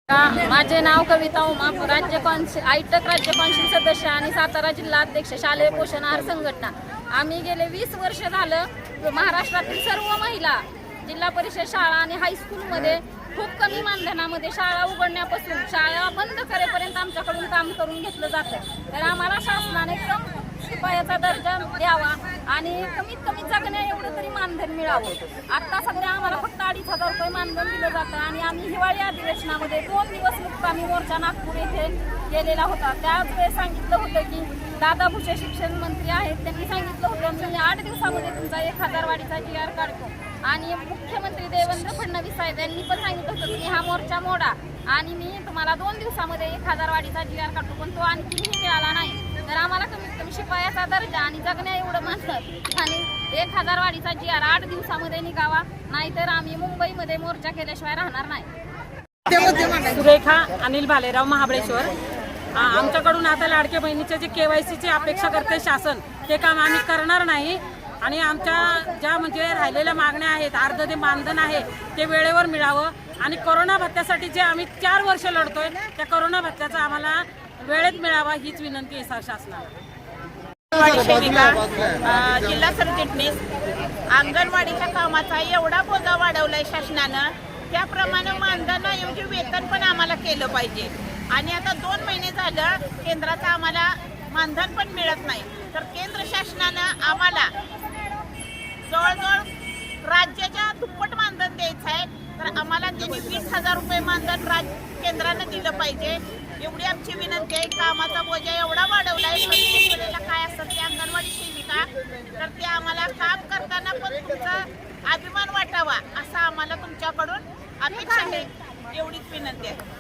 माझे नाव कविता उमा, आयटक राज्य कौन्सिल सदस्य आणि सातारा जिल्हा अध्यक्ष शालेय पोषण आहार संघटना। आम्ही गेले 20 वर्ष झालं महाराष्ट्रातील सर्व महिला जिल्हा परिषद शाळा आणि हायस्कूलमध्ये खूप कमी मानधनामध्ये शाळा उघडण्यापासून शाळा बंद करेपर्यंत आमच्याकडून काम करून घेतलं जातं। तर आम्हाला शासनाने शिपायाचा दर्जा द्यावा आणि कमीत कमी जगण्या एवढं तरी मानधन मिळावं। आता सध्या आम्हाला फक्त 2,500 रुपये मानधन दिलं जातं आणि आम्ही हिवाळी अधिवेशनामध्ये 2 दिवस मुक्कामी मोर्चा नागपूर येथे गेलेला होता। त्याच वेळेस सांगितलं होतं की दादा भुसे शिक्षण मंत्री आहेत, त्यांनी सांगितलं होतं मी 8 दिवसामध्ये तुमचा 1000 वाढीचा GR काढतो आणि मुख्यमंत्री देवेंद्र फडणवीस साहेब यांनी पण सांगितलं होतं तुम्ही हा मोर्चा मोडा आणि मी तुम्हाला 2 दिवसामध्ये 1000 वाढीचा GR काढतो, पण तो आणखीही मिळाला नाही। तर आम्हाला कमीत कमी शिपायाचा दर्जा आणि जगण्या एवढं मानधन आणि 1000 वाढीचा GR 8 दिवसामध्ये निघावा, नाहीतर आम्ही मुंबईमध्ये मोर्चा केल्याशिवाय राहणार नाही। सुरेखा अनिल भालेराव महाबळेश्वर। आमच्याकडून आता लाडक्या बहिणीचे जे KYCची अपेक्षा करते शासन, ते काम आम्ही करणार नाही आणि आमच्या ज्या म्हणजे राहिलेल्या मागण्या आहेत, अर्ध जे मानधन आहे ते वेळेवर मिळावं आणि कोरोना भत्त्यासाठी जे आम्ही 4 वर्ष लढतोय त्या कोरोना भत्त्याचा आम्हाला वेळेत मिळावा हीच विनंती आहे शासनाला। जिल्हा सरचिटणीस, अंगणवाडीच्या कामाचा एवढा बोजा वाढवलाय शासनानं, त्याप्रमाणे मानधनाऐवजी वेतन पण आम्हाला केलं पाहिजे। आणि आता 2 महिने झालं केंद्राचं आम्हाला मानधन पण मिळत नाही, तर केंद्र शासनानं आम्हाला जवळजवळ राज्याच्या दुप्पट मानधन द्यायचं आहे, तर आम्हाला त्यांनी 20,000 रुपये मानधन केंद्रानं दिलं पाहिजे एवढी आमची विनंती आहे। कामाचा बोजा एवढा वाढवला आहे, प्रत्येक वेळेला काय असतं ते अंगणवाडी सेविका, तर ते आम्हाला काम करताना पण तुमचा अभिमान वाटावा असं आम्हाला तुमच्याकडून अपेक्षा आहे, एवढीच विनंती आहे।